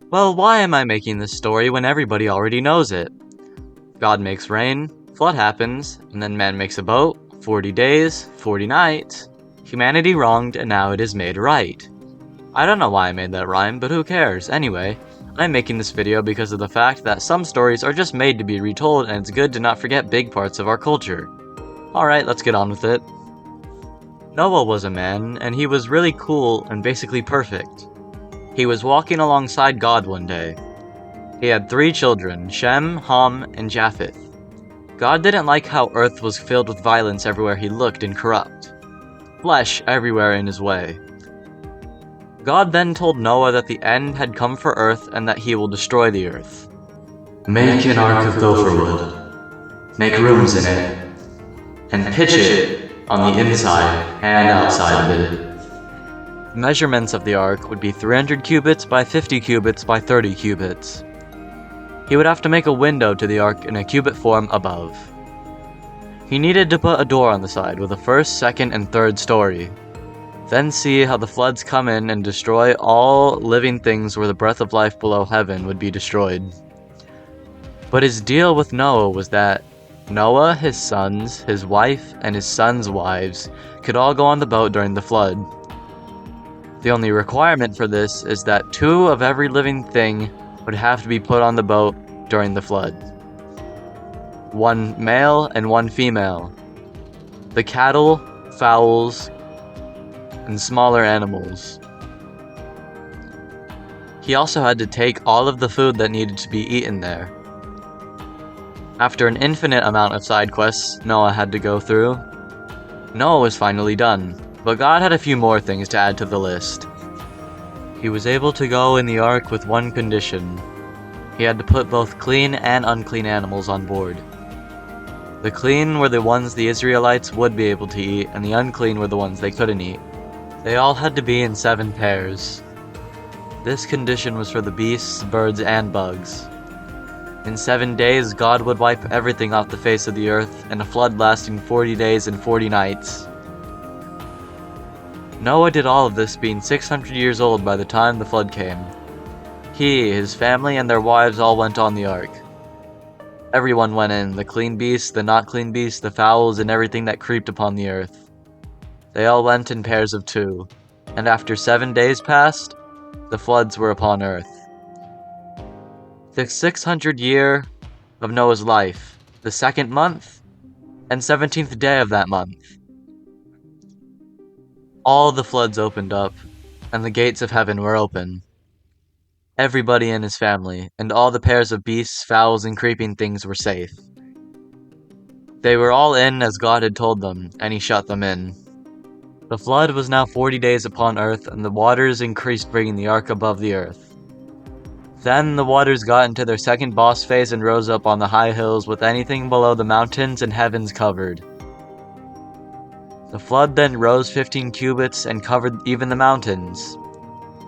Well, why am I making this story when everybody already knows it? God makes rain, flood happens, and then man makes a boat, 40 days, 40 nights. Humanity wronged, and now it is made right. I don't know why I made that rhyme, but who cares? Anyway, I'm making this video because of the fact that some stories are just made to be retold, and it's good to not forget big parts of our culture. Alright, let's get on with it. Noah was a man, and he was really cool and basically perfect. He was walking alongside God one day. He had 3 children, Shem, Ham, and Japheth. God didn't like how Earth was filled with violence everywhere he looked and corrupt. Flesh everywhere in his way. God then told Noah that the end had come for Earth and that he will destroy the Earth. Make an ark of gopher wood. Make rooms in it, and pitch it on the inside and outside of it. The measurements of the ark would be 300 cubits by 50 cubits by 30 cubits. He would have to make a window to the ark in a cubit form above. He needed to put a door on the side with a first, second, and third story. Then see how the floods come in and destroy all living things where the breath of life below heaven would be destroyed. But his deal with Noah was that Noah, his sons, his wife, and his sons' wives could all go on the boat during the flood. The only requirement for this is that 2 of every living thing would have to be put on the boat during the flood. 1 male and 1 female. The cattle, fowls, and smaller animals. He also had to take all of the food that needed to be eaten there. After an infinite amount of side quests Noah had to go through, Noah was finally done, but God had a few more things to add to the list. He was able to go in the ark with one condition. He had to put both clean and unclean animals on board. The clean were the ones the Israelites would be able to eat, and the unclean were the ones they couldn't eat. They all had to be in 7 pairs. This condition was for the beasts, birds, and bugs. In 7 days, God would wipe everything off the face of the earth in a flood lasting 40 days and 40 nights. Noah did all of this being 600 years old by the time the flood came. He, his family, and their wives all went on the ark. Everyone went in, the clean beasts, the not clean beasts, the fowls, and everything that creeped upon the earth. They all went in pairs of 2, and after 7 days passed, the floods were upon earth. The 600th year of Noah's life, the 2nd month, and 17th day of that month. All the floods opened up, and the gates of heaven were open. Everybody in his family, and all the pairs of beasts, fowls, and creeping things were safe. They were all in as God had told them, and he shut them in. The flood was now 40 days upon earth, and the waters increased, bringing the ark above the earth. Then the waters got into their second boss phase and rose up on the high hills with anything below the mountains and heavens covered. The flood then rose 15 cubits and covered even the mountains.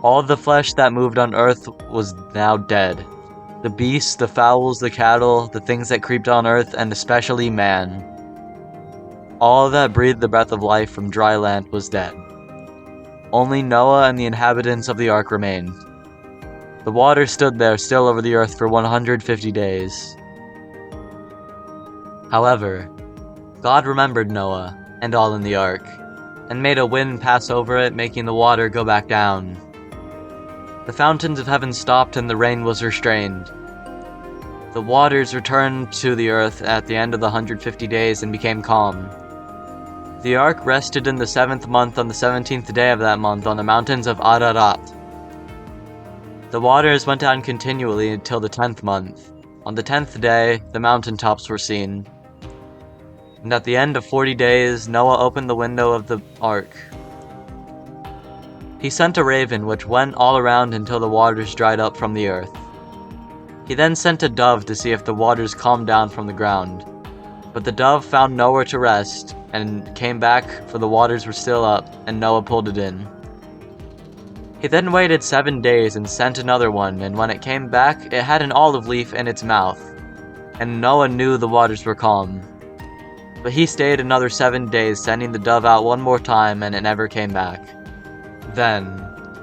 All the flesh that moved on earth was now dead. The beasts, the fowls, the cattle, the things that creeped on earth, and especially man. All that breathed the breath of life from dry land was dead. Only Noah and the inhabitants of the ark remained. The water stood there still over the earth for 150 days. However, God remembered Noah and all in the ark, and made a wind pass over it, making the water go back down. The fountains of heaven stopped and the rain was restrained. The waters returned to the earth at the end of the 150 days and became calm. The ark rested in the 7th month on the 17th day of that month on the mountains of Ararat. The waters went down continually until the 10th month. On the 10th day, the mountaintops were seen. And at the end of 40 days, Noah opened the window of the ark. He sent a raven which went all around until the waters dried up from the earth. He then sent a dove to see if the waters calmed down from the ground. But the dove found nowhere to rest, and came back, for the waters were still up, and Noah pulled it in. He then waited 7 days and sent another one, and when it came back, it had an olive leaf in its mouth, and Noah knew the waters were calm. But he stayed another 7 days, sending the dove out one more time, and it never came back. Then,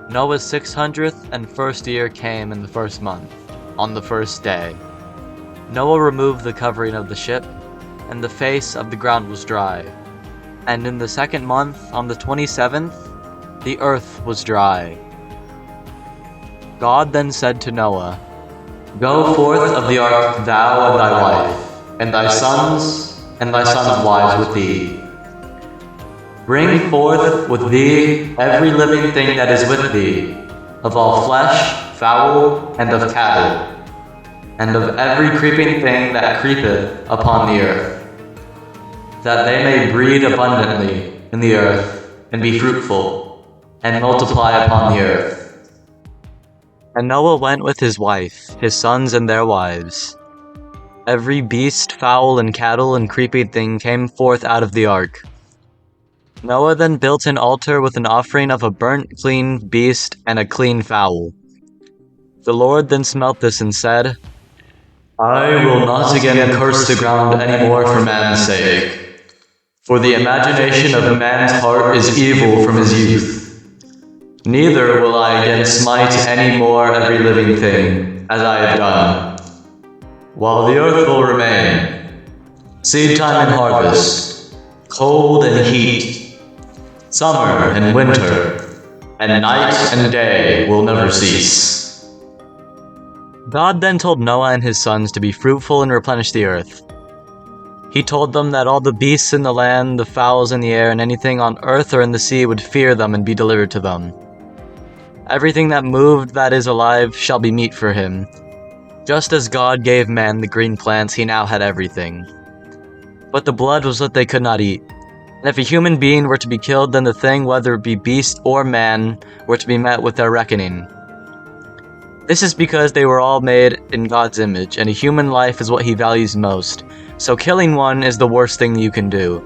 Noah's 601st year came in the first month, on the first day. Noah removed the covering of the ship, and the face of the ground was dry. And in the second month, on the 27th, the earth was dry. God then said to Noah, "Go forth of the ark, thou and thy wife, and thy sons wives with thee. Bring forth with thee every living thing that is with thee, of all flesh, fowl, and of cattle, and of every creeping thing that creepeth upon the earth, that they may breed abundantly in the earth, and be fruitful, and multiply upon the earth." And Noah went with his wife, his sons and their wives. Every beast, fowl, and cattle, and creeping thing came forth out of the ark. Noah then built an altar with an offering of a burnt clean beast and a clean fowl. The Lord then smelt this and said, "I will not again curse the ground any more for man's sake, for the imagination of man's heart is evil from his youth. Neither will I again smite any more every living thing, as I have done, while the earth will remain, seed time and harvest, cold and heat, summer and winter, and night and day will never cease." God then told Noah and his sons to be fruitful and replenish the earth. He told them that all the beasts in the land, the fowls in the air, and anything on earth or in the sea would fear them and be delivered to them. Everything that moved that is alive shall be meat for him. Just as God gave man the green plants, he now had everything. But the blood was what they could not eat. And if a human being were to be killed, then the thing, whether it be beast or man, were to be met with their reckoning. This is because they were all made in God's image, and a human life is what he values most, so killing one is the worst thing you can do.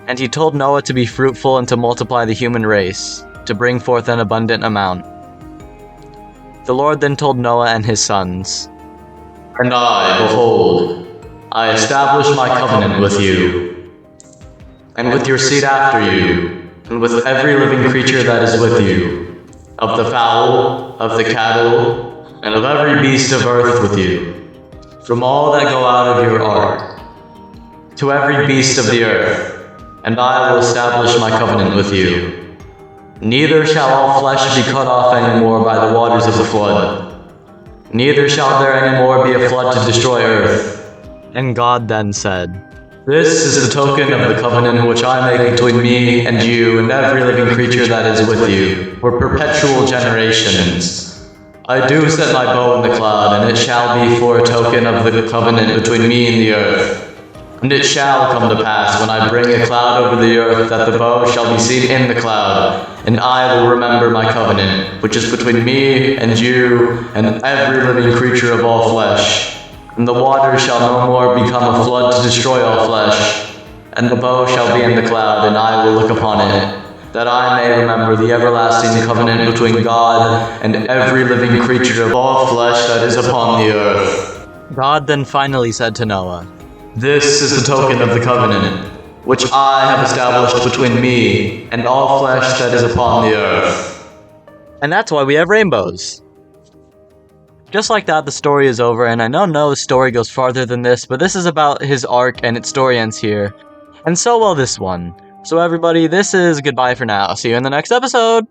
And he told Noah to be fruitful and to multiply the human race, to bring forth an abundant amount. The Lord then told Noah and his sons, "And I, behold, I establish my covenant with you, and with your seed after you, and with every living creature that is with you, of the fowl, of the cattle, and of every beast of earth with you, from all that go out of your ark, to every beast of the earth, and I will establish my covenant with you. Neither shall all flesh be cut off any more by the waters of the flood, neither shall there any more be a flood to destroy earth." And God then said, "This is the token of the covenant which I make between me and you and every living creature that is with you, for perpetual generations. I do set my bow in the cloud, and it shall be for a token of the covenant between me and the earth. And it shall come to pass, when I bring a cloud over the earth, that the bow shall be seen in the cloud, and I will remember my covenant, which is between me and you and every living creature of all flesh. And the waters shall no more become a flood to destroy all flesh, and the bow shall be in the cloud, and I will look upon it, that I may remember the everlasting covenant between God and every living creature of all flesh that is upon the earth." God then finally said to Noah, "This is the token of the covenant, which I have established between me and all flesh that is upon the earth." And that's why we have rainbows. Just like that, the story is over, and I know Noah's story goes farther than this, but this is about his ark, and its story ends here. And so will this one. So everybody, this is goodbye for now. See you in the next episode!